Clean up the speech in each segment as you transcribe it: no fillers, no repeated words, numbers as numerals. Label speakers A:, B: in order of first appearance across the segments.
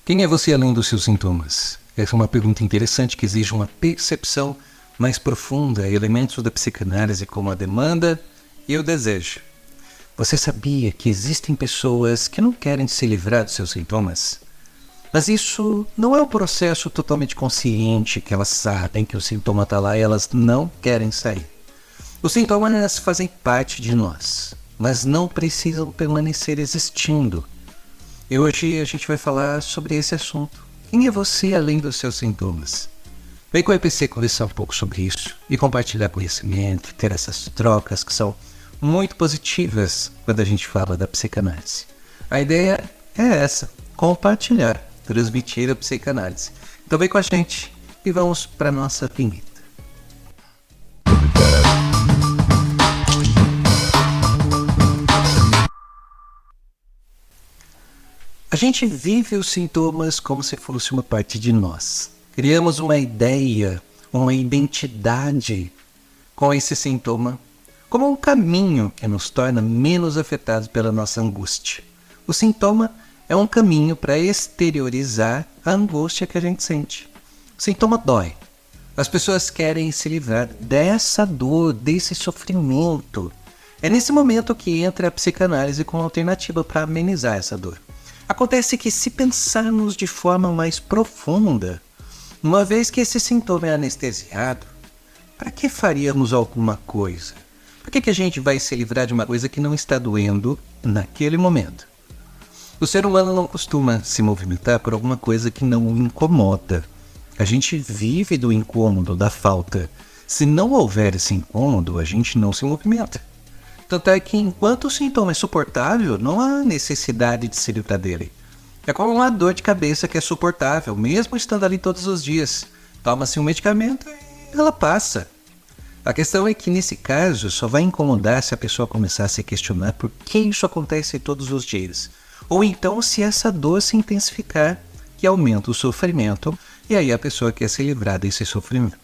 A: Quem é você além dos seus sintomas? Essa é uma pergunta interessante que exige uma percepção mais profunda, elementos da psicanálise como a demanda e o desejo. Você sabia que existem pessoas que não querem se livrar dos seus sintomas? Mas isso não é um processo totalmente consciente, que elas sabem que o sintoma está lá e elas não querem sair. Os sintomas fazem parte de nós, mas não precisam permanecer existindo. E hoje a gente vai falar sobre esse assunto. Quem é você além dos seus sintomas? Vem com o EPC conversar um pouco sobre isso e compartilhar conhecimento, ter essas trocas que são muito positivas quando a gente fala da psicanálise. A ideia é essa, compartilhar, transmitir a psicanálise. Então vem com a gente e vamos para a nossa vinheta. A gente vive os sintomas como se fosse uma parte de nós. Criamos uma ideia, uma identidade com esse sintoma, como um caminho que nos torna menos afetados pela nossa angústia. O sintoma é um caminho para exteriorizar a angústia que a gente sente. O sintoma dói. As pessoas querem se livrar dessa dor, desse sofrimento. É nesse momento que entra a psicanálise como alternativa para amenizar essa dor. Acontece que se pensarmos de forma mais profunda, uma vez que esse sintoma é anestesiado, para que faríamos alguma coisa? Por que a gente vai se livrar de uma coisa que não está doendo naquele momento? O ser humano não costuma se movimentar por alguma coisa que não o incomoda. A gente vive do incômodo, da falta. Se não houver esse incômodo, a gente não se movimenta. Tanto é que enquanto o sintoma é suportável, não há necessidade de se livrar dele. É como uma dor de cabeça que é suportável, mesmo estando ali todos os dias. Toma-se um medicamento e ela passa. A questão é que nesse caso só vai incomodar se a pessoa começar a se questionar por que isso acontece todos os dias. Ou então se essa dor se intensificar, que aumenta o sofrimento, e aí a pessoa quer se livrar desse sofrimento.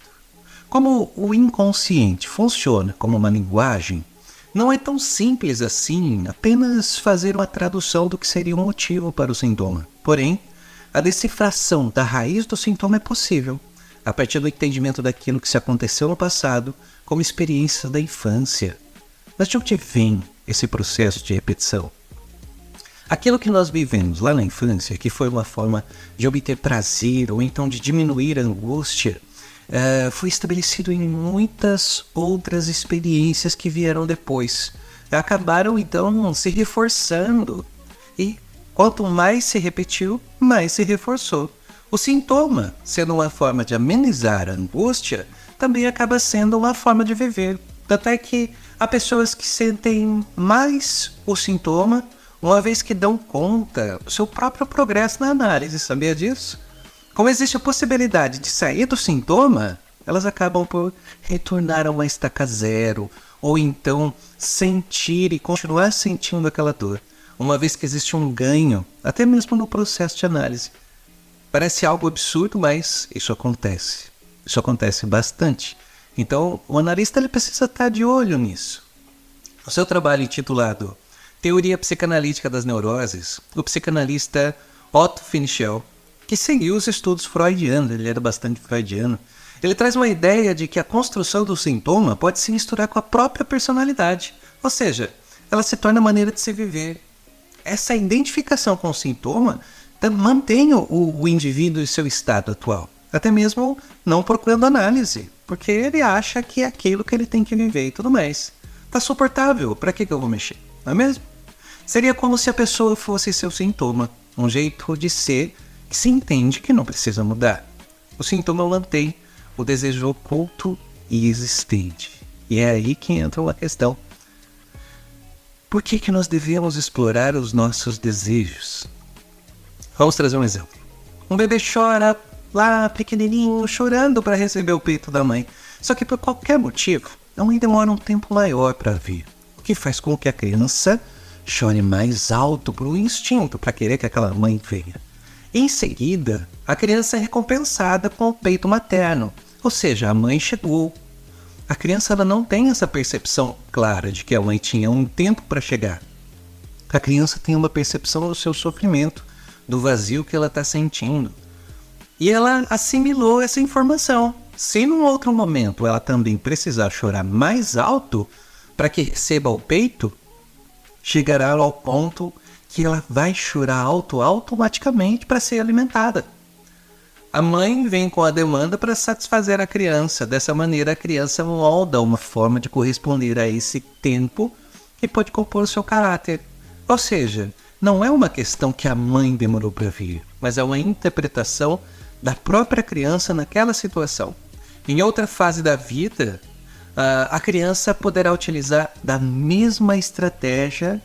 A: Como o inconsciente funciona como uma linguagem, não é tão simples assim apenas fazer uma tradução do que seria um motivo para o sintoma. Porém, a decifração da raiz do sintoma é possível, a partir do entendimento daquilo que se aconteceu no passado como experiência da infância. Mas de onde vem esse processo de repetição? Aquilo que nós vivemos lá na infância, que foi uma forma de obter prazer ou então de diminuir a angústia, foi estabelecido em muitas outras experiências que vieram depois. Acabaram então se reforçando e quanto mais se repetiu, mais se reforçou. O sintoma, sendo uma forma de amenizar a angústia, também acaba sendo uma forma de viver. Tanto é que há pessoas que sentem mais o sintoma, uma vez que dão conta do seu próprio progresso na análise, sabia disso? Como existe a possibilidade de sair do sintoma, elas acabam por retornar a uma estaca zero, ou então sentir e continuar sentindo aquela dor, uma vez que existe um ganho, até mesmo no processo de análise. Parece algo absurdo, mas isso acontece. Isso acontece bastante. Então, o analista ele precisa estar de olho nisso. No seu trabalho intitulado Teoria Psicanalítica das Neuroses, o psicanalista Otto Finichel, que seguiu os estudos freudianos, ele era bastante freudiano, ele traz uma ideia de que a construção do sintoma pode se misturar com a própria personalidade, ou seja, ela se torna a maneira de se viver. Essa identificação com o sintoma mantém o indivíduo em seu estado atual, até mesmo não procurando análise, porque ele acha que é aquilo que ele tem que viver e tudo mais. Está suportável, para que eu vou mexer? Não é mesmo? Seria como se a pessoa fosse seu sintoma, um jeito de ser que se entende que não precisa mudar. O sintoma mantém o desejo oculto e existente. E é aí que entra uma questão. Por que nós devemos explorar os nossos desejos? Vamos trazer um exemplo. Um bebê chora lá pequenininho, chorando para receber o peito da mãe. Só que por qualquer motivo, a mãe demora um tempo maior para vir. O que faz com que a criança chore mais alto por um instinto para querer que aquela mãe venha. Em seguida, a criança é recompensada com o peito materno, ou seja, a mãe chegou. A criança ela não tem essa percepção clara de que a mãe tinha um tempo para chegar. A criança tem uma percepção do seu sofrimento, do vazio que ela está sentindo. E ela assimilou essa informação. Se num outro momento ela também precisar chorar mais alto para que receba o peito, chegará ao ponto que ela vai chorar alto automaticamente para ser alimentada. A mãe vem com a demanda para satisfazer a criança. Dessa maneira, a criança molda uma forma de corresponder a esse tempo que pode compor o seu caráter. Ou seja, não é uma questão que a mãe demorou para vir, mas é uma interpretação da própria criança naquela situação. Em outra fase da vida, a criança poderá utilizar da mesma estratégia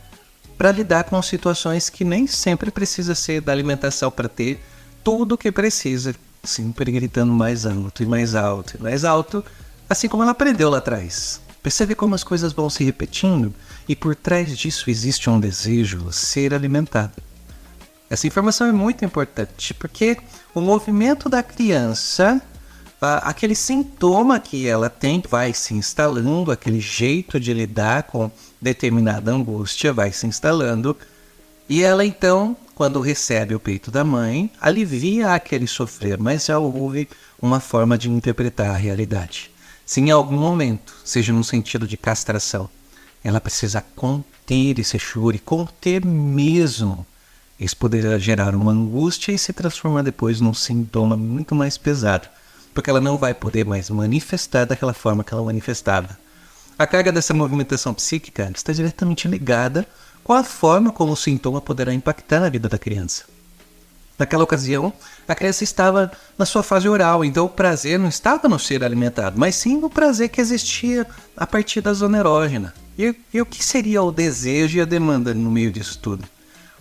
A: para lidar com situações que nem sempre precisa ser da alimentação para ter tudo o que precisa, sempre gritando mais alto e mais alto e mais alto, assim como ela aprendeu lá atrás. Percebe como as coisas vão se repetindo e por trás disso existe um desejo a ser alimentado. Essa informação é muito importante porque o movimento da criança, aquele sintoma que ela tem vai se instalando, aquele jeito de lidar com determinada angústia vai se instalando e ela então, quando recebe o peito da mãe, alivia aquele sofrer, mas já houve uma forma de interpretar a realidade. Se em algum momento, seja no sentido de castração, ela precisa conter esse choro e conter mesmo, isso poderá gerar uma angústia e se transformar depois num sintoma muito mais pesado, porque ela não vai poder mais manifestar daquela forma que ela manifestava. A carga dessa movimentação psíquica está diretamente ligada com a forma como o sintoma poderá impactar a vida da criança. Naquela ocasião, a criança estava na sua fase oral, então o prazer não estava no ser alimentado, mas sim no prazer que existia a partir da zona erógena. E o que seria o desejo e a demanda no meio disso tudo?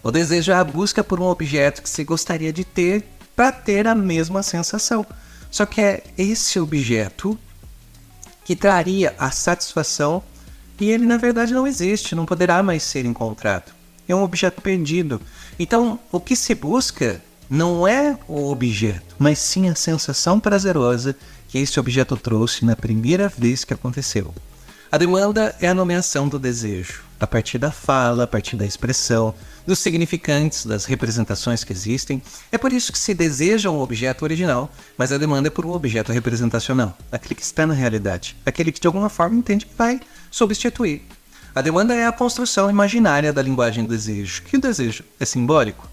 A: O desejo é a busca por um objeto que se gostaria de ter para ter a mesma sensação. Só que é esse objeto que traria a satisfação e ele na verdade não existe, não poderá mais ser encontrado. É um objeto perdido. Então o que se busca não é o objeto, mas sim a sensação prazerosa que esse objeto trouxe na primeira vez que aconteceu. A demanda é a nomeação do desejo, a partir da fala, a partir da expressão, dos significantes, das representações que existem. É por isso que se deseja um objeto original, mas a demanda é por um objeto representacional, aquele que está na realidade, aquele que de alguma forma entende que vai substituir. A demanda é a construção imaginária da linguagem do desejo. Que o desejo é simbólico?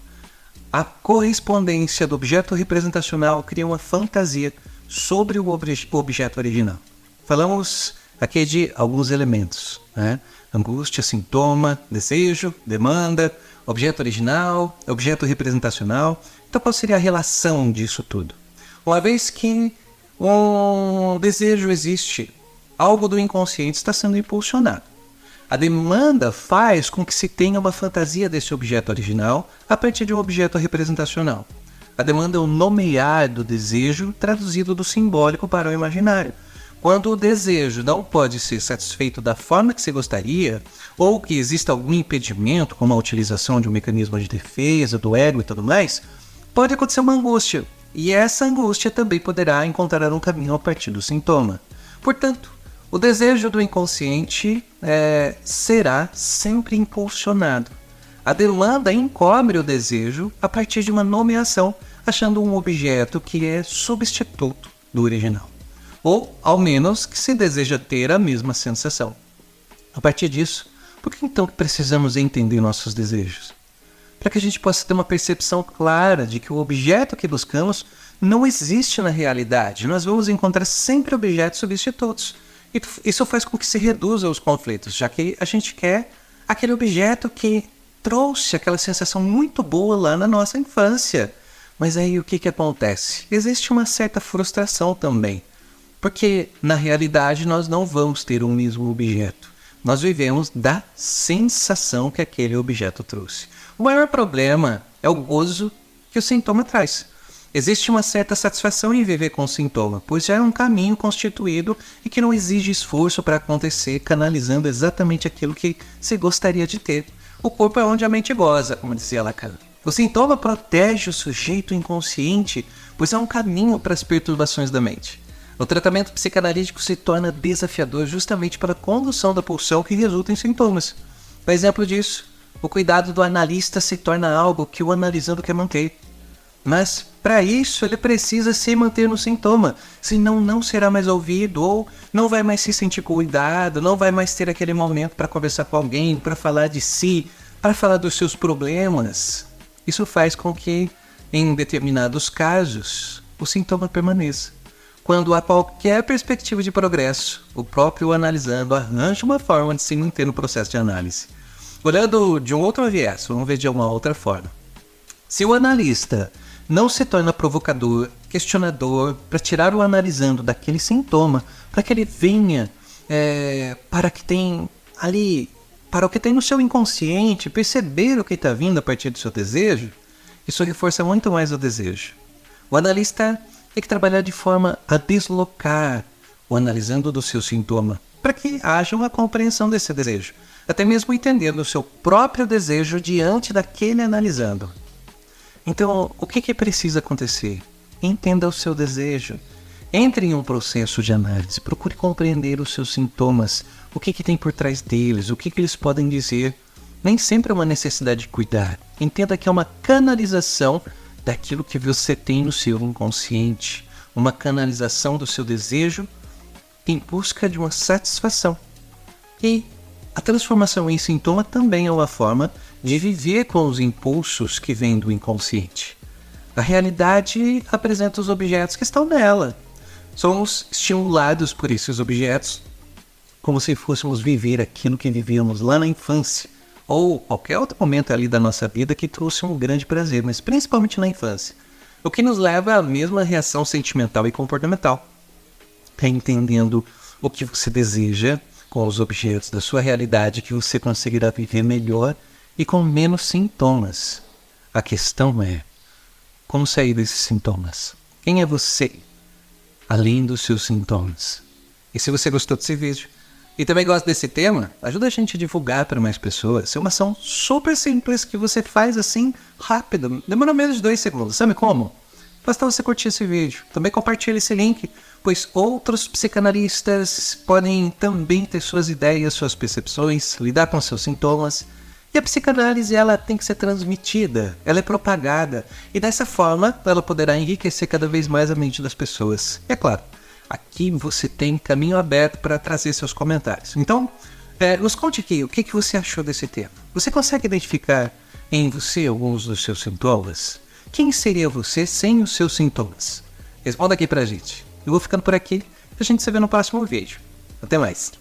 A: A correspondência do objeto representacional cria uma fantasia sobre o objeto original. Falamos aqui de alguns elementos, né? Angústia, sintoma, desejo, demanda, objeto original, objeto representacional. Então qual seria a relação disso tudo? Uma vez que um desejo existe, algo do inconsciente está sendo impulsionado. A demanda faz com que se tenha uma fantasia desse objeto original a partir de um objeto representacional. A demanda é o nomear do desejo traduzido do simbólico para o imaginário. Quando o desejo não pode ser satisfeito da forma que se gostaria, ou que exista algum impedimento, como a utilização de um mecanismo de defesa, do ego e tudo mais, pode acontecer uma angústia. E essa angústia também poderá encontrar um caminho a partir do sintoma. Portanto, o desejo do inconsciente será sempre impulsionado. A demanda encobre o desejo a partir de uma nomeação, achando um objeto que é substituto do original. Ou, ao menos, que se deseja ter a mesma sensação. A partir disso, por que então precisamos entender nossos desejos? Para que a gente possa ter uma percepção clara de que o objeto que buscamos não existe na realidade. Nós vamos encontrar sempre objetos substitutos. E isso faz com que se reduza os conflitos, já que a gente quer aquele objeto que trouxe aquela sensação muito boa lá na nossa infância. Mas aí o que acontece? Existe uma certa frustração também. Porque, na realidade, nós não vamos ter um mesmo objeto. Nós vivemos da sensação que aquele objeto trouxe. O maior problema é o gozo que o sintoma traz. Existe uma certa satisfação em viver com o sintoma, pois já é um caminho constituído e que não exige esforço para acontecer, canalizando exatamente aquilo que se gostaria de ter. O corpo é onde a mente goza, como dizia Lacan. O sintoma protege o sujeito inconsciente, pois é um caminho para as perturbações da mente. O tratamento psicanalítico se torna desafiador justamente para a condução da pulsão que resulta em sintomas. Um exemplo disso, O cuidado do analista se torna algo que o analisando quer manter. Mas, para isso, ele precisa se manter no sintoma, senão não será mais ouvido ou não vai mais se sentir cuidado, não vai mais ter aquele momento para conversar com alguém, para falar de si, para falar dos seus problemas. Isso faz com que, em determinados casos, o sintoma permaneça. Quando há qualquer perspectiva de progresso, o próprio analisando arranja uma forma de se manter no processo de análise. Olhando de um outro viés, vamos ver de uma outra forma. Se o analista não se torna provocador, questionador, para tirar o analisando daquele sintoma, para que ele venha para o que tem no seu inconsciente, perceber o que está vindo a partir do seu desejo, isso reforça muito mais o desejo. O analista tem que trabalhar de forma a deslocar o analisando do seu sintoma, para que haja uma compreensão desse desejo, até mesmo entendendo o seu próprio desejo diante daquele analisando. Então, o que precisa acontecer? Entenda o seu desejo. Entre em um processo de análise, procure compreender os seus sintomas, o que tem por trás deles, o que eles podem dizer. Nem sempre é uma necessidade de cuidar. Entenda que é uma canalização daquilo que você tem no seu inconsciente, uma canalização do seu desejo em busca de uma satisfação. E a transformação em sintoma também é uma forma de viver com os impulsos que vêm do inconsciente. A realidade apresenta os objetos que estão nela. Somos estimulados por esses objetos como se fôssemos viver aquilo que vivíamos lá na infância ou qualquer outro momento ali da nossa vida que trouxe um grande prazer, mas principalmente na infância. O que nos leva à mesma reação sentimental e comportamental. Entendendo o que você deseja com os objetos da sua realidade, que você conseguirá viver melhor e com menos sintomas. A questão é, como sair desses sintomas? Quem é você, além dos seus sintomas? E se você gostou desse vídeo e também gosta desse tema, ajuda a gente a divulgar para mais pessoas. É uma ação super simples que você faz assim, rápido. Demora menos de 2 segundos. Sabe como? Basta você curtir esse vídeo. Também compartilhe esse link, pois outros psicanalistas podem também ter suas ideias, suas percepções, lidar com seus sintomas. E a psicanálise, ela tem que ser transmitida, ela é propagada, e dessa forma ela poderá enriquecer cada vez mais a mente das pessoas. E é claro, aqui você tem caminho aberto para trazer seus comentários. Então, nos conte aqui, o que você achou desse tema? Você consegue identificar em você alguns dos seus sintomas? Quem seria você sem os seus sintomas? Responda aqui pra gente. Eu vou ficando por aqui, a gente se vê no próximo vídeo. Até mais!